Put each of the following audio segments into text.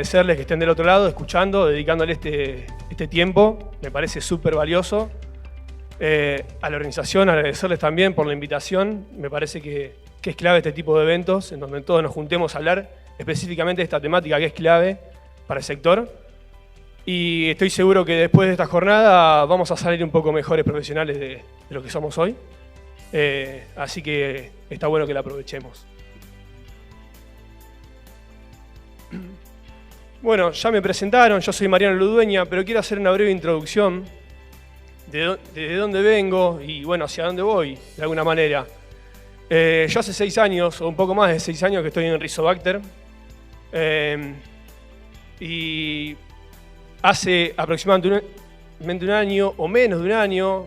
agradecerles que estén del otro lado, escuchando, dedicándole este tiempo. Me parece súper valioso. A la organización, agradecerles también por la invitación. Me parece que es clave este tipo de eventos, en donde todos nos juntemos a hablar específicamente de esta temática que es clave para el sector. Y estoy seguro que después de esta jornada vamos a salir un poco mejores profesionales de lo que somos hoy. Así que está bueno que la aprovechemos. Bueno, ya me presentaron, yo soy Mariano Ludueña, pero quiero hacer una breve introducción de dónde vengo y bueno, hacia dónde voy, de alguna manera. Yo hace 6 años, o un poco más de 6 años, que estoy en Rizobacter. Y hace aproximadamente un año o menos de un año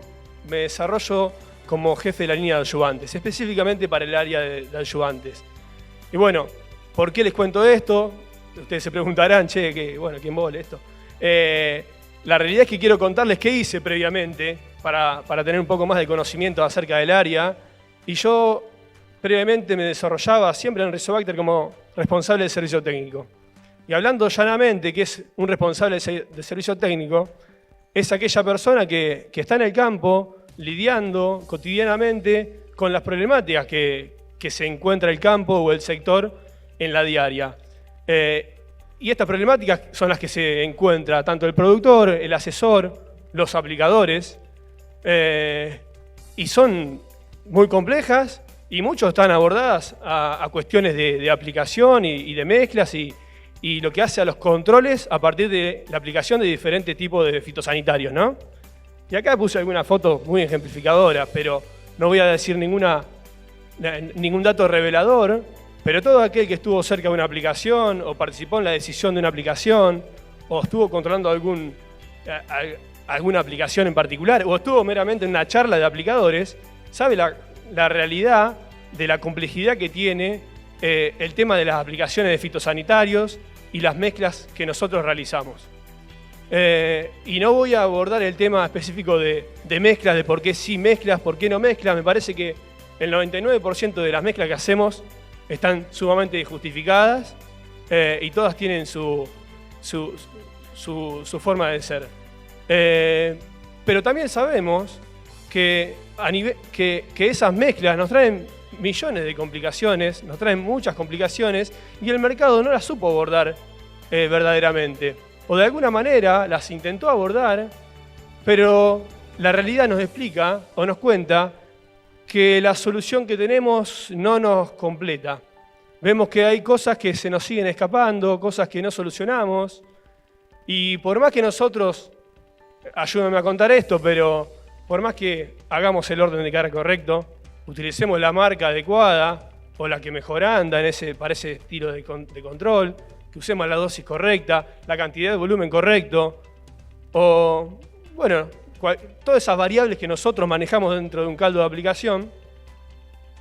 me desarrollo como jefe de la línea de adyuvantes, específicamente para el área de adyuvantes. Y bueno, ¿por qué les cuento esto? Ustedes se preguntarán, che, ¿quién vole esto? La realidad es que quiero contarles qué hice previamente para tener un poco más de conocimiento acerca del área. Y yo previamente me desarrollaba siempre en Rizobacter como responsable de servicio técnico. Y hablando llanamente, ¿qué es un responsable de servicio técnico? Es aquella persona que está en el campo lidiando cotidianamente con las problemáticas que se encuentra el campo o el sector en la diaria. Y estas problemáticas son las que se encuentra tanto el productor, el asesor, los aplicadores, y son muy complejas y muchos están abordadas a cuestiones de aplicación y de mezclas y lo que hace a los controles a partir de la aplicación de diferentes tipos de fitosanitarios, ¿no? Y acá puse alguna foto muy ejemplificadora, pero no voy a decir ningún dato revelador. Pero todo aquel que estuvo cerca de una aplicación o participó en la decisión de una aplicación o estuvo controlando alguna aplicación en particular o estuvo meramente en una charla de aplicadores, sabe la realidad de la complejidad que tiene el tema de las aplicaciones de fitosanitarios y las mezclas que nosotros realizamos. Y no voy a abordar el tema específico de mezclas, de por qué sí mezclas, por qué no mezclas. Me parece que el 99% de las mezclas que hacemos están sumamente justificadas y todas tienen su forma de ser. Pero también sabemos que esas mezclas nos traen millones de complicaciones, nos traen muchas complicaciones y el mercado no las supo abordar verdaderamente. O de alguna manera las intentó abordar, pero la realidad nos explica o nos cuenta que la solución que tenemos no nos completa. Vemos que hay cosas que se nos siguen escapando, cosas que no solucionamos, y por más que nosotros, ayúdenme a contar esto, pero por más que hagamos el orden de carga correcto, utilicemos la marca adecuada o la que mejor anda para ese estilo de control, que usemos la dosis correcta, la cantidad de volumen correcto, o bueno, todas esas variables que nosotros manejamos dentro de un caldo de aplicación,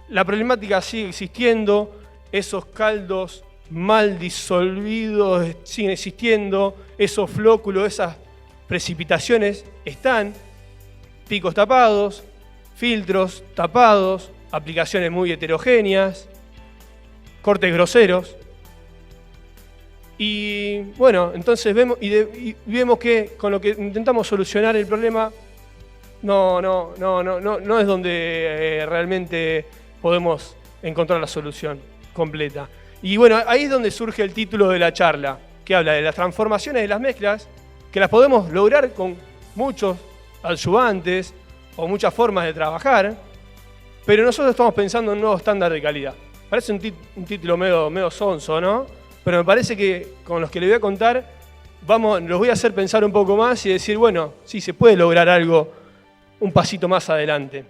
la problemática sigue existiendo, esos caldos mal disolvidos siguen existiendo, esos flóculos, esas precipitaciones están, picos tapados, filtros tapados, aplicaciones muy heterogéneas, cortes groseros. Y bueno, entonces vemos que con lo que intentamos solucionar el problema no es donde realmente podemos encontrar la solución completa. Y bueno, ahí es donde surge el título de la charla, que habla de las transformaciones de las mezclas, que las podemos lograr con muchos adyuvantes o muchas formas de trabajar, pero nosotros estamos pensando en un nuevo estándar de calidad. Parece un título medio sonso, ¿no? Pero me parece que con los que les voy a contar, los voy a hacer pensar un poco más y decir, bueno, sí, se puede lograr algo un pasito más adelante.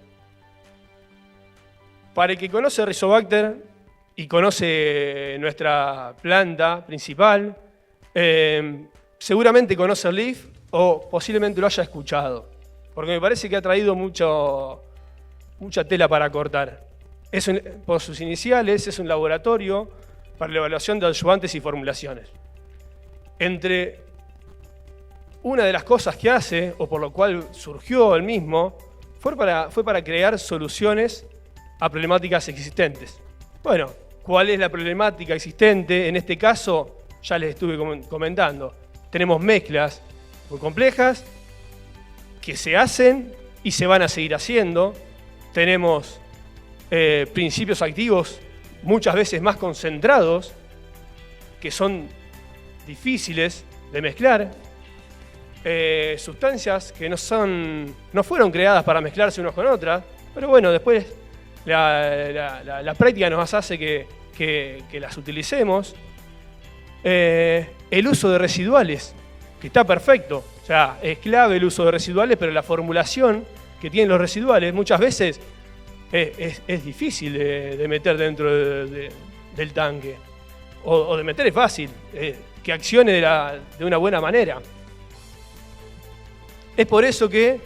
Para el que conoce Rizobacter y conoce nuestra planta principal, seguramente conoce el Leaf o posiblemente lo haya escuchado, porque me parece que ha traído mucha tela para cortar. Por sus iniciales, es un laboratorio para la evaluación de adyuvantes y formulaciones. Entre una de las cosas que hace, o por lo cual surgió el mismo, fue para crear soluciones a problemáticas existentes. Bueno, ¿cuál es la problemática existente? En este caso, ya les estuve comentando. Tenemos mezclas muy complejas que se hacen y se van a seguir haciendo. Tenemos principios activos muchas veces más concentrados, que son difíciles de mezclar. Sustancias que no fueron creadas para mezclarse unos con otras, pero bueno, después la práctica nos hace que las utilicemos. El uso de residuales, que está perfecto. O sea, es clave el uso de residuales, pero la formulación que tienen los residuales muchas veces es difícil de meter dentro del tanque. O de meter es fácil, que accione de una buena manera. Es por eso que...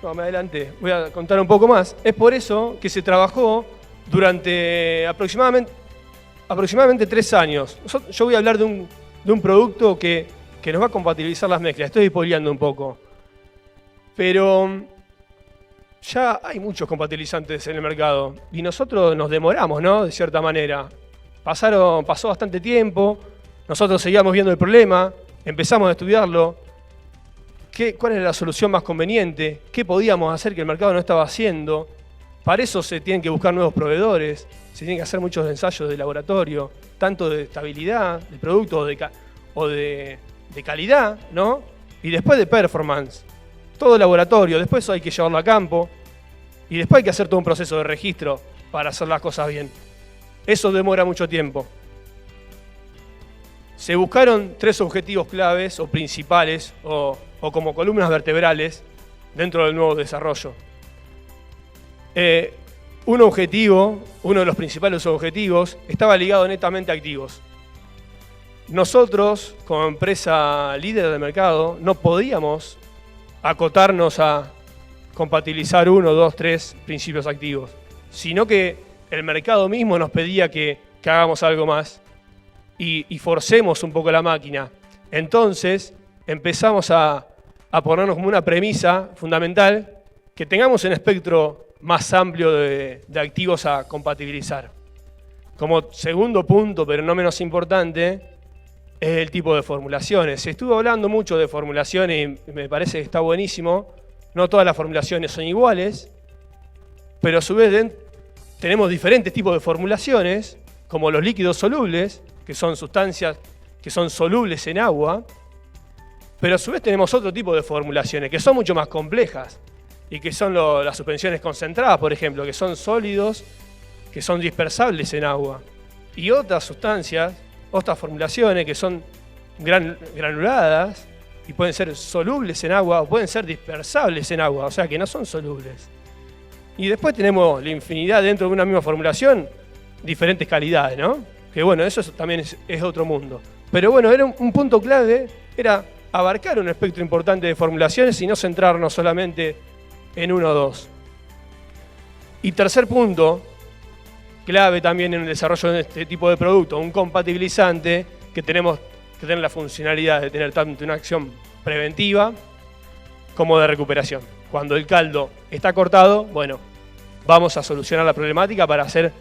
No, me adelanté, voy a contar un poco más. Es por eso que se trabajó durante aproximadamente 3 años. Yo voy a hablar de un producto que nos va a compatibilizar las mezclas. Estoy spoileando un poco. Pero ya hay muchos compatibilizantes en el mercado. Y nosotros nos demoramos, ¿no? De cierta manera. Pasó bastante tiempo. Nosotros seguíamos viendo el problema. Empezamos a estudiarlo. ¿Cuál era la solución más conveniente? ¿Qué podíamos hacer que el mercado no estaba haciendo? Para eso se tienen que buscar nuevos proveedores. Se tienen que hacer muchos ensayos de laboratorio. Tanto de estabilidad del producto o de calidad, ¿no? Y después de performance. Todo laboratorio, después hay que llevarlo a campo y después hay que hacer todo un proceso de registro para hacer las cosas bien. Eso demora mucho tiempo. Se buscaron 3 objetivos claves o principales o como columnas vertebrales dentro del nuevo desarrollo. Uno de los principales objetivos, estaba ligado netamente a activos. Nosotros, como empresa líder del mercado, no podíamos acotarnos a compatibilizar 1, 2, 3 principios activos, sino que el mercado mismo nos pedía que hagamos algo más y forcemos un poco la máquina. Entonces empezamos a ponernos como una premisa fundamental que tengamos un espectro más amplio de activos a compatibilizar. Como segundo punto, pero no menos importante, es el tipo de formulaciones. Se estuvo hablando mucho de formulaciones y me parece que está buenísimo. No todas las formulaciones son iguales, pero a su vez tenemos diferentes tipos de formulaciones, como los líquidos solubles, que son sustancias que son solubles en agua, pero a su vez tenemos otro tipo de formulaciones que son mucho más complejas y que son las suspensiones concentradas, por ejemplo, que son sólidos, que son dispersables en agua. Y otras sustancias, otras formulaciones que son granuladas y pueden ser solubles en agua o pueden ser dispersables en agua, o sea que no son solubles. Y después tenemos la infinidad dentro de una misma formulación, diferentes calidades, ¿no? Que bueno, eso también es otro mundo. Pero bueno, era un punto clave, era abarcar un espectro importante de formulaciones y no centrarnos solamente en 1 o 2. Y tercer punto, clave también en el desarrollo de este tipo de producto, un compatibilizante que tenemos que tener la funcionalidad de tener tanto una acción preventiva como de recuperación. Cuando el caldo está cortado, bueno, vamos a solucionar la problemática para hacer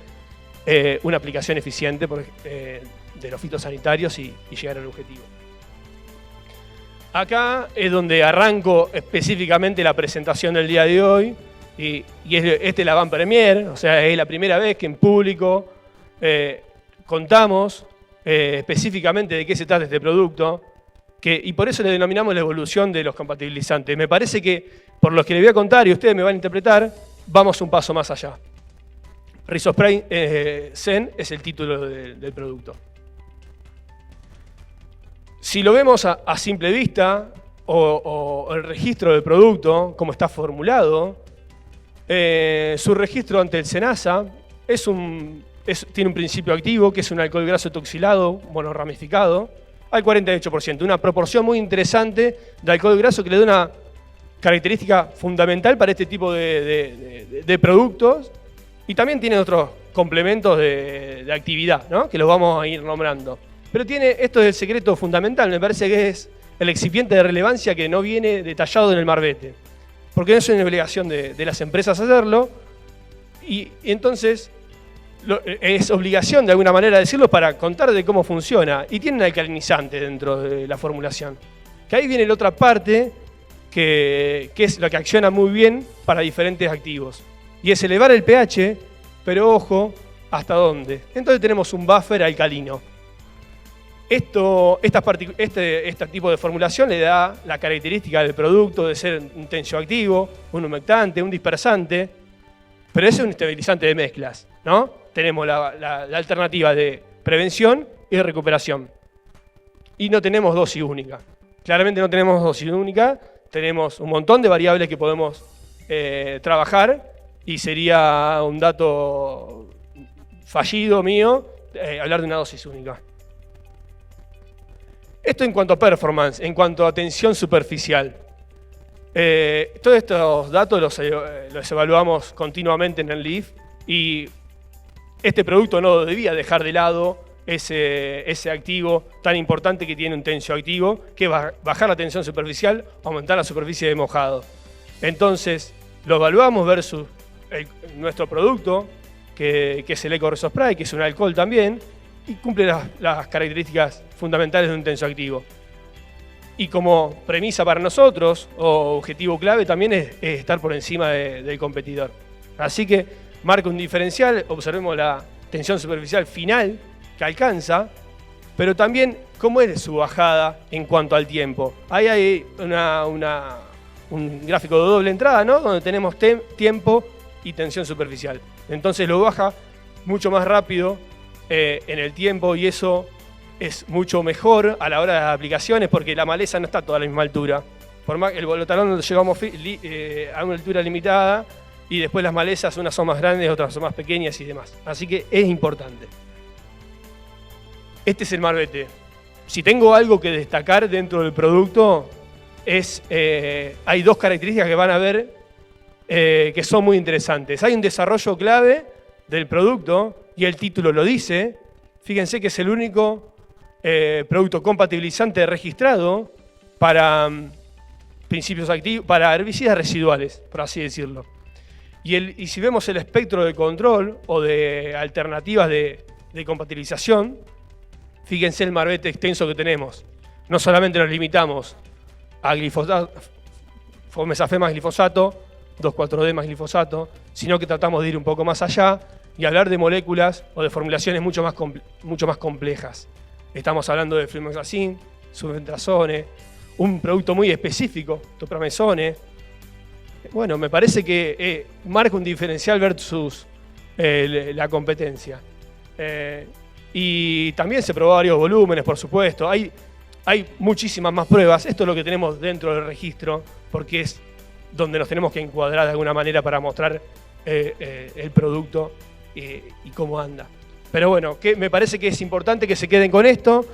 una aplicación eficiente de los fitosanitarios y llegar al objetivo. Acá es donde arranco específicamente la presentación del día de hoy y es la Van Premier, o sea, es la primera vez que en público contamos específicamente de qué se trata este producto y por eso le denominamos la evolución de los compatibilizantes. Me parece que por los que les voy a contar y ustedes me van a interpretar, vamos un paso más allá. Rizospray Zen es el título del producto. Si lo vemos a simple vista, o el registro del producto, cómo está formulado, su registro ante el SENASA tiene un principio activo, que es un alcohol graso etoxilado monoramificado, al 48%. Una proporción muy interesante de alcohol graso que le da una característica fundamental para este tipo de productos. Y también tiene otros complementos de actividad, ¿no? Que los vamos a ir nombrando. Pero esto es el secreto fundamental, me parece que es el excipiente de relevancia que no viene detallado en el marbete. Porque no es una obligación de las empresas hacerlo. Y entonces es obligación de alguna manera decirlo para contar de cómo funciona. Y tiene un alcalinizante dentro de la formulación. Que ahí viene la otra parte que es lo que acciona muy bien para diferentes activos. Y es elevar el pH, pero ojo, ¿hasta dónde? Entonces tenemos un buffer alcalino. Este tipo de formulación le da la característica del producto de ser un tensioactivo, un humectante, un dispersante, pero es un estabilizante de mezclas, ¿no? Tenemos la alternativa de prevención y de recuperación. Y no tenemos dosis única. Claramente no tenemos dosis única, tenemos un montón de variables que podemos trabajar y sería un dato fallido mío hablar de una dosis única. Esto en cuanto a performance, en cuanto a tensión superficial. Todos estos datos los evaluamos continuamente en el LEAF y este producto no debía dejar de lado ese activo tan importante que tiene un tensioactivo, que es bajar la tensión superficial, aumentar la superficie de mojado. Entonces, lo evaluamos versus nuestro producto, que es el EcoResospray, que es un alcohol también, y cumple las características fundamentales de un tensioactivo. Y como premisa para nosotros, o objetivo clave, también es estar por encima del competidor. Así que marca un diferencial, observemos la tensión superficial final que alcanza, pero también cómo es su bajada en cuanto al tiempo. Ahí hay un gráfico de doble entrada, ¿no? Donde tenemos tiempo y tensión superficial. Entonces lo baja mucho más rápido en el tiempo y eso es mucho mejor a la hora de las aplicaciones porque la maleza no está a toda la misma altura. Por más que el bolotalón lo llevamos a una altura limitada y después las malezas, unas son más grandes, otras son más pequeñas y demás. Así que es importante. Este es el Marbete. Si tengo algo que destacar dentro del producto, hay dos características que van a ver que son muy interesantes. Hay un desarrollo clave del producto y el título lo dice. Fíjense que es el único producto compatibilizante registrado para principios activos, para herbicidas residuales, por así decirlo. Y si vemos el espectro de control o de alternativas de compatibilización, fíjense el Marbete extenso que tenemos. No solamente nos limitamos a glifosato, Fomesafem más glifosato, 2,4-D más glifosato, sino que tratamos de ir un poco más allá y hablar de moléculas o de formulaciones mucho más complejas. Estamos hablando de flumioxazin, sulfentrazone, un producto muy específico, topramezone. Bueno, me parece que marca un diferencial versus la competencia. Y también se probó varios volúmenes, por supuesto. Hay muchísimas más pruebas. Esto es lo que tenemos dentro del registro, porque es donde nos tenemos que encuadrar de alguna manera para mostrar el producto y cómo anda. Pero bueno, me parece que es importante que se queden con esto.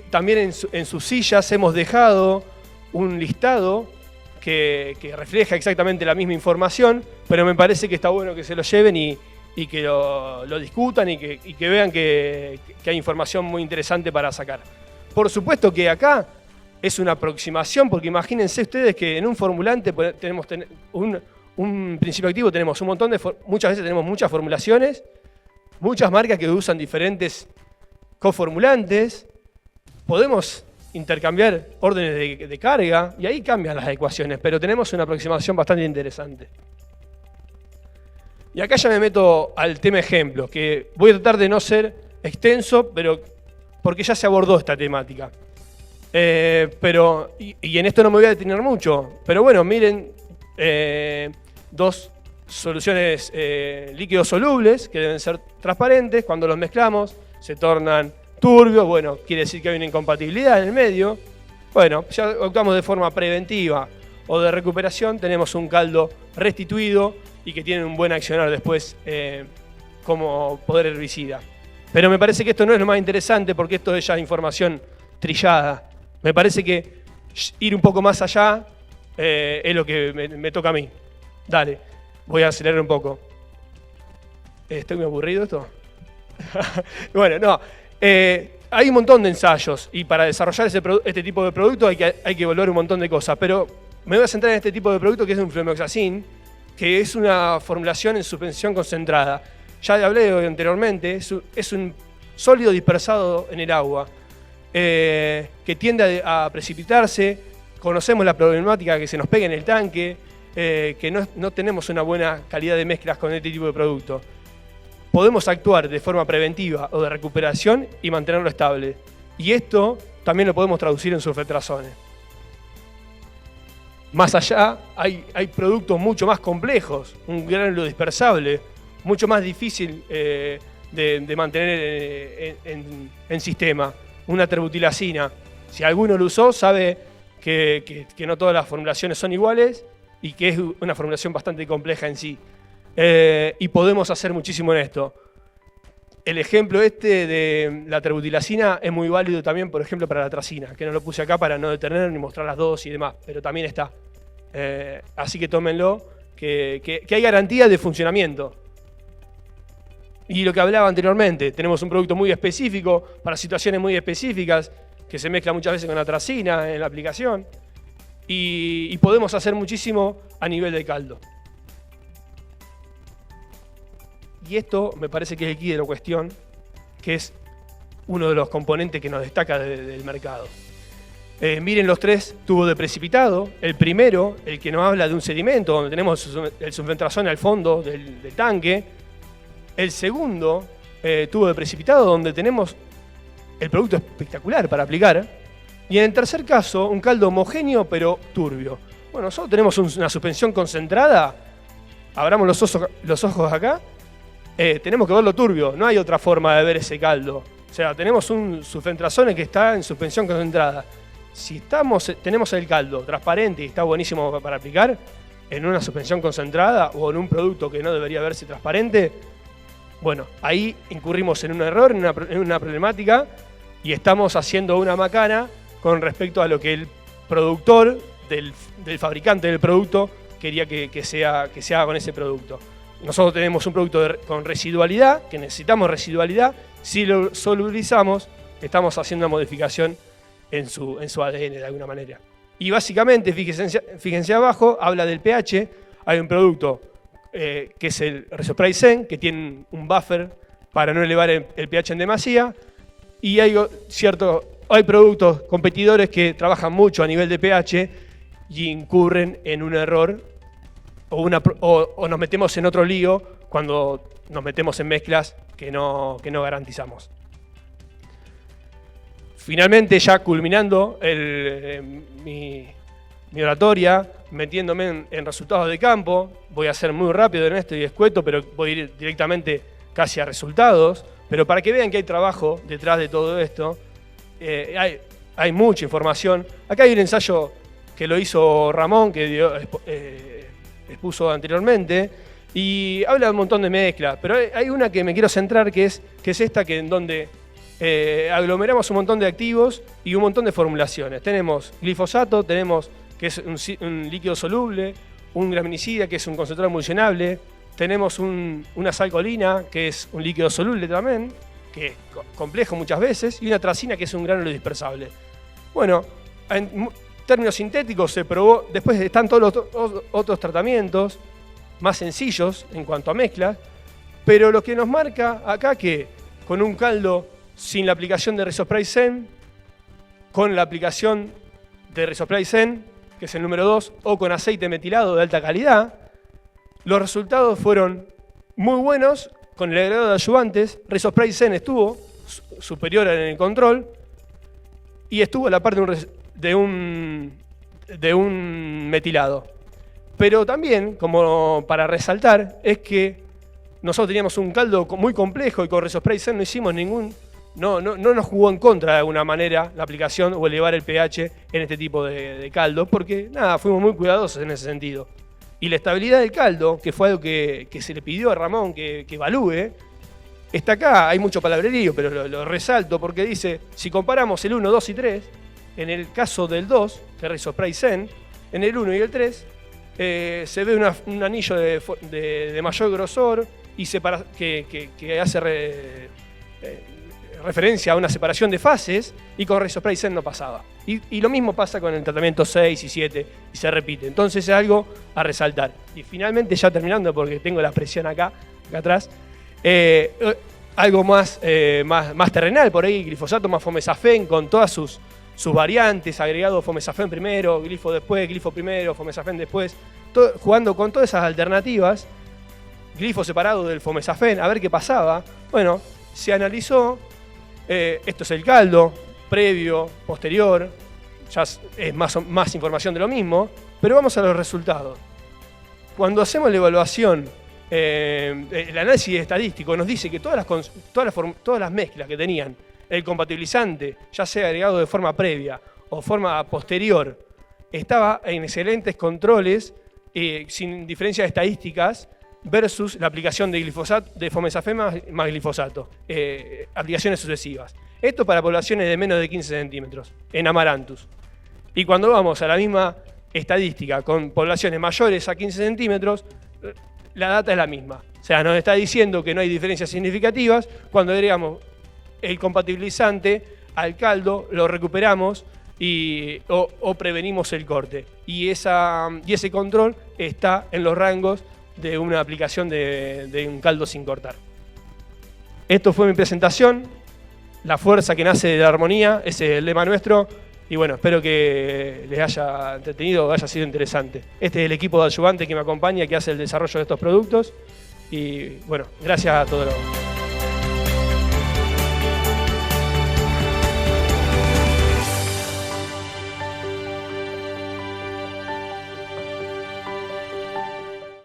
También en sus sillas hemos dejado un listado que refleja exactamente la misma información, pero me parece que está bueno que se lo lleven y que lo discutan y que vean que hay información muy interesante para sacar. Por supuesto que acá es una aproximación, porque imagínense ustedes que en un formulante tenemos un principio activo, tenemos un montón muchas veces tenemos muchas formulaciones, muchas marcas que usan diferentes coformulantes, podemos intercambiar órdenes de carga y ahí cambian las ecuaciones, pero tenemos una aproximación bastante interesante. Y acá ya me meto al tema ejemplo, que voy a tratar de no ser extenso, pero porque ya se abordó esta temática. Y en esto no me voy a detener mucho, pero bueno, miren, dos soluciones líquidos solubles que deben ser transparentes. Cuando los mezclamos se tornan turbios, bueno, quiere decir que hay una incompatibilidad en el medio. Bueno, ya actuamos de forma preventiva o de recuperación, tenemos un caldo restituido y que tiene un buen accionar después como poder herbicida. Pero me parece que esto no es lo más interesante porque esto es ya información trillada. Me parece que ir un poco más allá es lo que me toca a mí. Dale, voy a acelerar un poco. ¿Estoy muy aburrido esto? Bueno, no. Hay un montón de ensayos y para desarrollar este tipo de producto hay que evaluar un montón de cosas. Pero me voy a centrar en este tipo de producto que es un flumioxazin, que es una formulación en suspensión concentrada. ya hablé anteriormente, es un sólido dispersado en el agua, que tiende a precipitarse. Conocemos la problemática que se nos pega en el tanque, que no tenemos una buena calidad de mezclas con este tipo de producto. Podemos actuar de forma preventiva o de recuperación y mantenerlo estable. Y esto también lo podemos traducir en sulfetrazones. Más allá, hay productos mucho más complejos, un gránulo dispersable, mucho más difícil de mantener en sistema, una terbutilacina. Si alguno lo usó, sabe que no todas las formulaciones son iguales y que es una formulación bastante compleja en sí. Y podemos hacer muchísimo en esto. El ejemplo de la terbutilacina es muy válido también, por ejemplo, para la atracina, que no lo puse acá para no detener ni mostrar las dos y demás, pero también está. Así que tómenlo, que hay garantía de funcionamiento. Y lo que hablaba anteriormente, tenemos un producto muy específico para situaciones muy específicas, que se mezcla muchas veces con atracina en la aplicación, y podemos hacer muchísimo a nivel de caldo. Y esto me parece que es el quid de la cuestión, que es uno de los componentes que nos destaca del mercado. Miren los 3 tubos de precipitado. El primero, el que nos habla de un sedimento, donde tenemos el sulfentrazón al fondo del tanque. El segundo, tubo de precipitado, donde tenemos el producto espectacular para aplicar. Y en el tercer caso, un caldo homogéneo pero turbio. Bueno, nosotros tenemos una suspensión concentrada. Abramos los ojos acá. Tenemos que verlo turbio, no hay otra forma de ver ese caldo. O sea, tenemos un sulfentrazone que está en suspensión concentrada. Si tenemos el caldo transparente y está buenísimo para aplicar, en una suspensión concentrada o en un producto que no debería verse transparente, bueno, ahí incurrimos en un error, en una problemática, y estamos haciendo una macana con respecto a lo que el productor del fabricante del producto quería que se haga con ese producto. Nosotros tenemos un producto con residualidad, que necesitamos residualidad. Si lo solubilizamos, estamos haciendo una modificación en su ADN de alguna manera. Y básicamente, fíjense abajo, habla del pH. Hay un producto que es el Resospray Zen, que tiene un buffer para no elevar el pH en demasía. Y hay productos competidores que trabajan mucho a nivel de pH y incurren en un error o nos metemos en otro lío cuando nos metemos en mezclas que no garantizamos. Finalmente, ya culminando mi oratoria, metiéndome en resultados de campo, voy a ser muy rápido en esto y escueto, pero voy a ir directamente casi a resultados. Pero para que vean que hay trabajo detrás de todo esto, hay mucha información. Acá hay un ensayo que lo hizo Ramón, que expuso anteriormente, y habla de un montón de mezclas, pero hay una que me quiero centrar, que es esta, en donde aglomeramos un montón de activos y un montón de formulaciones. Tenemos glifosato, tenemos que es un líquido soluble, un graminicida, que es un concentrado emulsionable, tenemos una salcolina, que es un líquido soluble también, que es complejo muchas veces, y una tracina, que es un gránulo dispersable. Bueno, en términos sintéticos se probó, después están todos los otros tratamientos más sencillos en cuanto a mezclas, pero lo que nos marca acá que con un caldo sin la aplicación de Resospray Zen, con la aplicación de Resospray Zen, que es el número 2, o con aceite metilado de alta calidad, los resultados fueron muy buenos con el agregado de ayudantes. Resospray Zen estuvo superior en el control y estuvo a la par de un metilado. Pero también, como para resaltar, es que nosotros teníamos un caldo muy complejo y con Resospray Zen no hicimos no nos jugó en contra de alguna manera la aplicación o elevar el pH en este tipo de caldo, porque nada, fuimos muy cuidadosos en ese sentido. Y la estabilidad del caldo, que fue algo que se le pidió a Ramón que evalúe, está acá. Hay mucho palabrerío, pero lo resalto porque dice, si comparamos el 1, 2 y 3, en el caso del 2, que es Resospray Zen, en el 1 y el 3, se ve un anillo de mayor grosor y que hace referencia a una separación de fases, y con Resospray Zen no pasaba. Y lo mismo pasa con el tratamiento 6 y 7 y se repite. Entonces es algo a resaltar. Y finalmente, ya terminando, porque tengo la presión acá atrás, Algo más terrenal, por ahí, glifosato más fomesafen con todas sus variantes, agregado fomesafen primero, glifo después, glifo primero, fomesafen después, jugando con todas esas alternativas, glifo separado del fomesafen, a ver qué pasaba. Bueno, se analizó, esto es el caldo, previo, posterior, ya es más información de lo mismo, pero vamos a los resultados. Cuando hacemos la evaluación, el análisis estadístico nos dice que todas las mezclas que tenían el compatibilizante, ya sea agregado de forma previa o forma posterior, estaba en excelentes controles, sin diferencias estadísticas, versus la aplicación de glifosato, de fomesafen más glifosato, aplicaciones sucesivas. Esto para poblaciones de menos de 15 centímetros, en Amaranthus. Y cuando vamos a la misma estadística con poblaciones mayores a 15 centímetros, la data es la misma. O sea, nos está diciendo que no hay diferencias significativas. Cuando agregamos el compatibilizante al caldo, lo recuperamos o prevenimos el corte. Y ese control está en los rangos de una aplicación de un caldo sin cortar. Esto fue mi presentación. La fuerza que nace de la armonía, ese es el lema nuestro. Y bueno, espero que les haya entretenido o haya sido interesante. Este es el equipo de ayudantes que me acompaña, que hace el desarrollo de estos productos. Y bueno, gracias a todos.